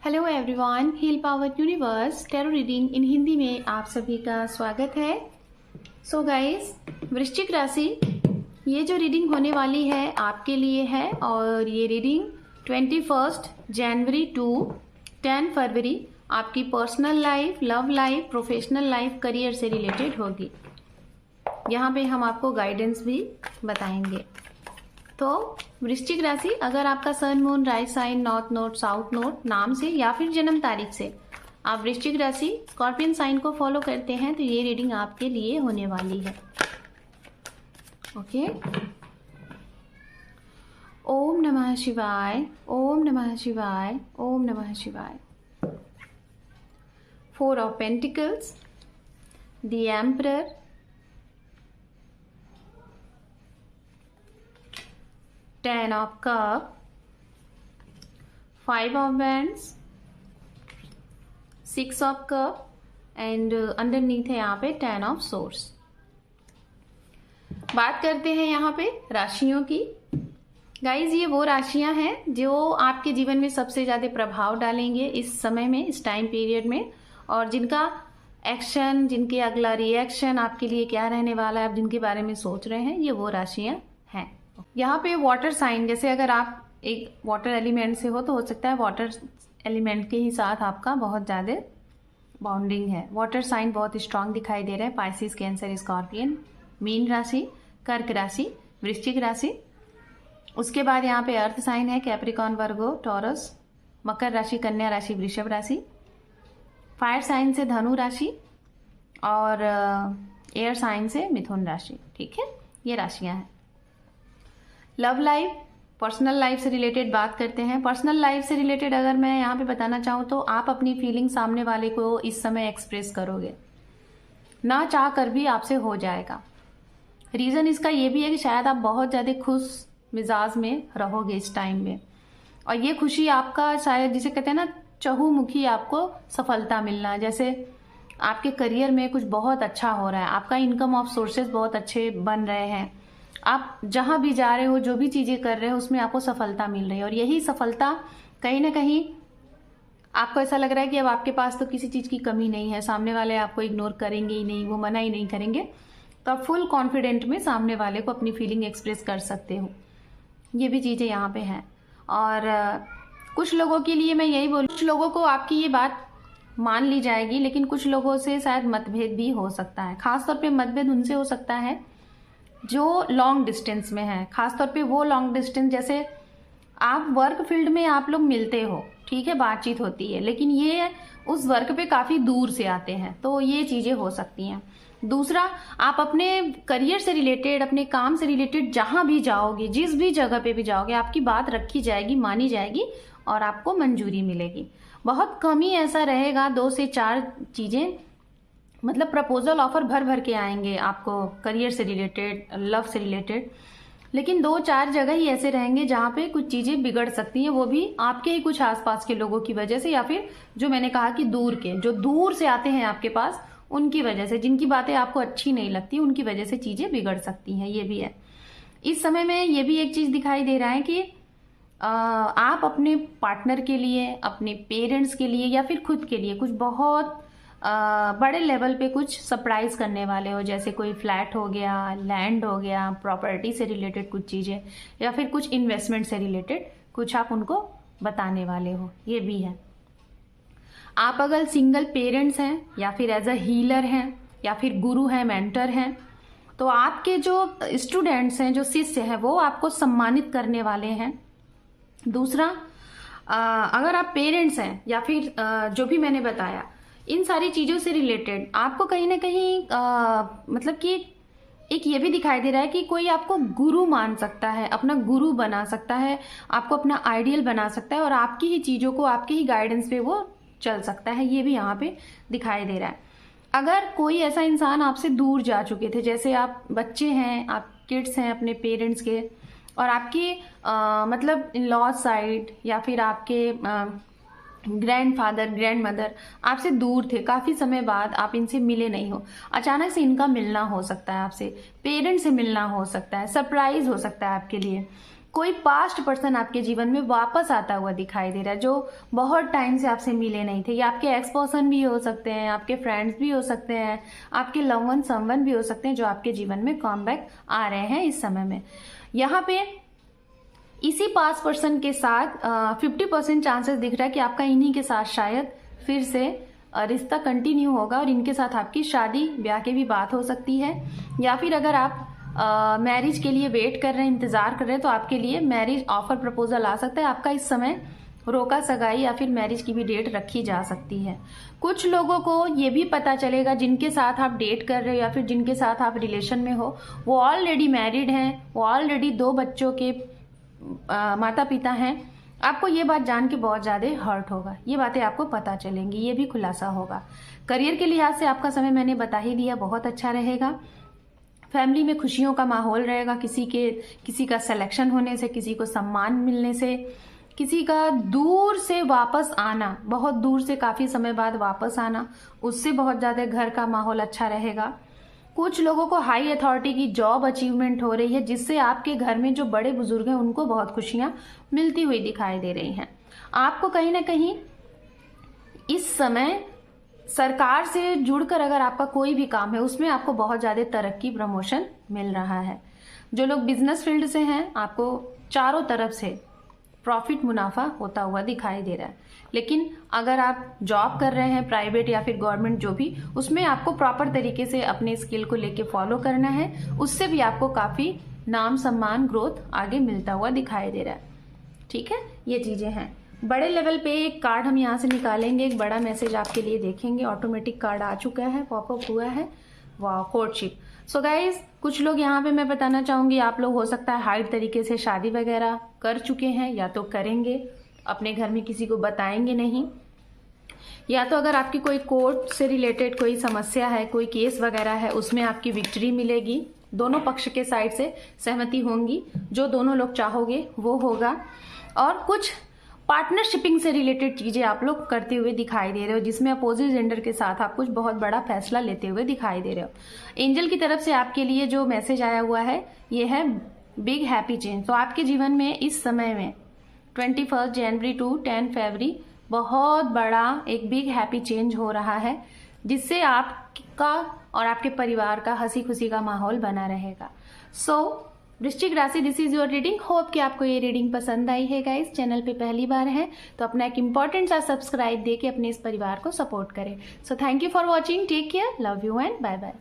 Hello everyone, heal power universe tarot reading in Hindi में आप सभी का स्वागत है। सो गाइस, वृश्चिक राशि, ये जो रीडिंग होने वाली है आपके लिए है और ये रीडिंग 21 जनवरी टू 10 फरवरी आपकी personal life, love life, professional life, career से रिलेटेड होगी। यहाँ पे हम आपको गाइडेंस भी बताएंगे। तो वृश्चिक राशि, अगर आपका sun, moon, rise sign, north node, south node नाम से या फिर जन्म तारीख से आप वृश्चिक राशि स्कॉर्पियन साइन को फॉलो करते हैं तो ये रीडिंग आपके लिए होने वाली है। ओके, ओम नमः शिवाय, ओम नमः शिवाय, ओम नमः शिवाय। 4 of pentacles, the emperor, 10 of cup, 5 of wands, 6 of cup and underneath है यहाँ पे 10 of swords। बात करते हैं यहाँ पे राशियों की। गाइज, ये वो राशियां हैं जो आपके जीवन में सबसे ज्यादा प्रभाव डालेंगे इस समय में, इस टाइम पीरियड में, और जिनका एक्शन, जिनके अगला रिएक्शन आपके लिए क्या रहने वाला है, आप जिनके बारे में सोच रहे हैं, ये वो राशियां हैं। यहाँ पे वाटर साइन, जैसे अगर आप एक वाटर एलिमेंट से हो तो हो सकता है वाटर एलिमेंट के ही साथ आपका बहुत ज़्यादा बॉन्डिंग है। वाटर साइन बहुत स्ट्रांग दिखाई दे रहा है। पाइसिस, कैंसर, स्कॉर्पियन, मीन राशि, कर्क राशि, वृश्चिक राशि। उसके बाद यहाँ पे अर्थ साइन है, कैप्रिकॉन, वर्गो, टॉरस, मकर राशि, कन्या राशि, वृषभ राशि। फायर साइन से धनु राशि और एयर साइन से मिथुन राशि। ठीक है, ये राशियां हैं। लव लाइफ, पर्सनल लाइफ से रिलेटेड बात करते हैं। पर्सनल लाइफ से रिलेटेड अगर मैं यहाँ पे बताना चाहूँ तो आप अपनी फीलिंग सामने वाले को इस समय एक्सप्रेस करोगे, ना चाह कर भी आपसे हो जाएगा। रीज़न इसका ये भी है कि शायद आप बहुत ज़्यादा खुश मिजाज में रहोगे इस टाइम में, और ये खुशी आपका शायद, जिसे कहते हैं ना चहुमुखी आपको सफलता मिलना, जैसे आपके करियर में कुछ बहुत अच्छा हो रहा है, आपका इनकम ऑफ सोर्सेज बहुत अच्छे बन रहे हैं, आप जहां भी जा रहे हो, जो भी चीजें कर रहे हो उसमें आपको सफलता मिल रही है। और यही सफलता कहीं ना कहीं आपको ऐसा लग रहा है कि अब आपके पास तो किसी चीज की कमी नहीं है, सामने वाले आपको इग्नोर करेंगे ही नहीं, वो मना ही नहीं करेंगे, तो आप फुल कॉन्फिडेंट में सामने वाले को अपनी फीलिंग एक्सप्रेस कर सकते हो। ये भी चीजें यहाँ पे हैं। और कुछ लोगों के लिए मैं यही बोलूँ, कुछ लोगों को आपकी ये बात मान ली जाएगी, लेकिन कुछ लोगों से शायद मतभेद भी हो सकता है। खासतौर पे मतभेद उनसे हो सकता है जो लॉन्ग डिस्टेंस में है। खासतौर पे वो लॉन्ग डिस्टेंस, जैसे आप वर्क फील्ड में आप लोग मिलते हो, ठीक है, बातचीत होती है, लेकिन ये उस वर्क पे काफी दूर से आते हैं, तो ये चीजें हो सकती हैं। दूसरा, आप अपने करियर से रिलेटेड, अपने काम से रिलेटेड जहां भी जाओगे, जिस भी जगह पे भी जाओगे, आपकी बात रखी जाएगी, मानी जाएगी और आपको मंजूरी मिलेगी। बहुत कम ही ऐसा रहेगा, 2 से 4 चीजें, मतलब प्रपोजल ऑफर भर भर के आएंगे आपको करियर से रिलेटेड, लव से रिलेटेड, लेकिन 2-4 जगह ही ऐसे रहेंगे जहां पे कुछ चीजें बिगड़ सकती हैं, वो भी आपके ही कुछ आसपास के लोगों की वजह से, या फिर जो मैंने कहा कि दूर के, जो दूर से आते हैं आपके पास, उनकी वजह से, जिनकी बातें आपको अच्छी नहीं लगती, उनकी वजह से चीजें बिगड़ सकती हैं। ये भी है। इस समय में ये भी एक चीज दिखाई दे रहा है कि आप अपने पार्टनर के लिए, अपने पेरेंट्स के लिए या फिर खुद के लिए कुछ बहुत बड़े लेवल पे कुछ सरप्राइज करने वाले हो, जैसे कोई फ्लैट हो गया, लैंड हो गया, प्रॉपर्टी से रिलेटेड कुछ चीजें, या फिर कुछ इन्वेस्टमेंट से रिलेटेड कुछ आप उनको बताने वाले हो। ये भी है। आप अगर सिंगल पेरेंट्स हैं या फिर एज अ हीलर हैं या फिर गुरु हैं, मेंटर हैं, तो आपके जो स्टूडेंट्स हैं, जो शिष्य हैं, वो आपको सम्मानित करने वाले हैं। दूसरा, अगर आप पेरेंट्स हैं या फिर जो भी मैंने बताया, इन सारी चीजों से रिलेटेड आपको कहीं ना कहीं मतलब कि एक ये भी दिखाई दे रहा है कि कोई आपको गुरु मान सकता है, अपना गुरु बना सकता है, आपको अपना आइडियल बना सकता है, और आपकी ही चीजों को, आपके ही गाइडेंस पे वो चल सकता है। ये भी यहाँ पे दिखाई दे रहा है। अगर कोई ऐसा इंसान आपसे दूर जा चुके थे, जैसे आप बच्चे हैं, आप किड्स हैं अपने पेरेंट्स के, और आपके मतलब इन लॉ साइड या फिर आपके ग्रैंडफादर, ग्रैंडमदर आपसे दूर थे, काफी समय बाद आप इनसे मिले नहीं हो, अचानक से इनका मिलना हो सकता है आपसे, पेरेंट्स से मिलना हो सकता है, सरप्राइज हो सकता है आपके लिए। कोई पास्ट पर्सन आपके जीवन में वापस आता हुआ दिखाई दे रहा है, जो बहुत टाइम से आपसे मिले नहीं थे। ये आपके एक्स पर्सन भी हो सकते हैं, आपके फ्रेंड्स भी हो सकते हैं, आपके लव वन समवन भी हो सकते हैं, जो आपके जीवन में कम बैक आ रहे हैं इस समय में। यहाँ पे इसी पास्ट पर्सन के साथ 50% चांसेस दिख रहा है कि आपका इन्हीं के साथ शायद फिर से रिश्ता कंटिन्यू होगा और इनके साथ आपकी शादी ब्याह की भी बात हो सकती है। या फिर अगर आप मैरिज के लिए वेट कर रहे हैं, इंतजार कर रहे हैं, तो आपके लिए मैरिज ऑफर प्रपोजल आ सकता है। आपका इस समय रोका सगाई या फिर मैरिज की भी डेट रखी जा सकती है। कुछ लोगों को ये भी पता चलेगा, जिनके साथ आप डेट कर रहे हो या फिर जिनके साथ आप रिलेशन में हो, वो ऑलरेडी मैरिड हैं, वो ऑलरेडी 2 बच्चों के माता पिता हैं। आपको ये बात जान के बहुत ज़्यादा हर्ट होगा, ये बातें आपको पता चलेंगी, ये भी खुलासा होगा। करियर के लिहाज से आपका समय मैंने बता ही दिया, बहुत अच्छा रहेगा। फैमिली में खुशियों का माहौल रहेगा, किसी का सिलेक्शन होने से, किसी को सम्मान मिलने से, किसी का दूर से वापस आना, बहुत दूर से काफ़ी समय बाद वापस आना, उससे बहुत ज़्यादा घर का माहौल अच्छा रहेगा। कुछ लोगों को हाई अथॉरिटी की जॉब अचीवमेंट हो रही है, जिससे आपके घर में जो बड़े बुजुर्ग हैं उनको बहुत खुशियां मिलती हुई दिखाई दे रही हैं। आपको कहीं ना कहीं इस समय सरकार से जुड़कर अगर आपका कोई भी काम है, उसमें आपको बहुत ज़्यादा तरक्की, प्रमोशन मिल रहा है। जो लोग बिजनेस फील्ड से हैं, आपको चारों तरफ से प्रॉफिट, मुनाफा होता हुआ दिखाई दे रहा है। लेकिन अगर आप जॉब कर रहे हैं, प्राइवेट या फिर गवर्नमेंट, जो भी, उसमें आपको प्रॉपर तरीके से अपने स्किल को लेके फॉलो करना है। उससे भी आपको काफ़ी नाम, सम्मान, ग्रोथ आगे मिलता हुआ दिखाई दे रहा है। ठीक है, ये चीज़ें हैं। बड़े लेवल पे एक कार्ड हम यहाँ से निकालेंगे, एक बड़ा मैसेज आपके लिए देखेंगे। ऑटोमेटिक कार्ड आ चुका है, पॉपअप हुआ है, वाह, कोर्टशिप। सो गाइज, कुछ लोग यहाँ पे मैं बताना चाहूंगी, आप लोग हो सकता है हाइड तरीके से शादी वगैरह कर चुके हैं, या तो करेंगे, अपने घर में किसी को बताएंगे नहीं, या तो अगर आपकी कोई कोर्ट से रिलेटेड कोई समस्या है, कोई केस वगैरह है, उसमें आपकी विक्ट्री मिलेगी। दोनों पक्ष के साइड से सहमति होंगी, जो दोनों लोग चाहोगे वो होगा। और कुछ पार्टनरशिपिंग से रिलेटेड चीजें आप लोग करते हुए दिखाई दे रहे हो, जिसमें अपोजिट जेंडर के साथ आप कुछ बहुत बड़ा फैसला लेते हुए दिखाई दे रहे हो। एंजल की तरफ से आपके लिए जो मैसेज आया हुआ है, ये है बिग हैप्पी चेंज। तो आपके जीवन में इस समय में 21 जनवरी टू 10 फरवरी बहुत बड़ा एक बिग हैप्पी चेंज हो रहा है, जिससे आपका और आपके परिवार का हंसी खुशी का माहौल बना रहेगा। सो वृश्चिक राशि, this is your reading. Hope कि आपको ये रीडिंग पसंद आई है। गाइस, चैनल पे पहली बार है तो अपना एक इंपॉर्टेंट सा सब्सक्राइब दे के अपने इस परिवार को सपोर्ट करें। So thank you for watching, take care, love you and bye bye.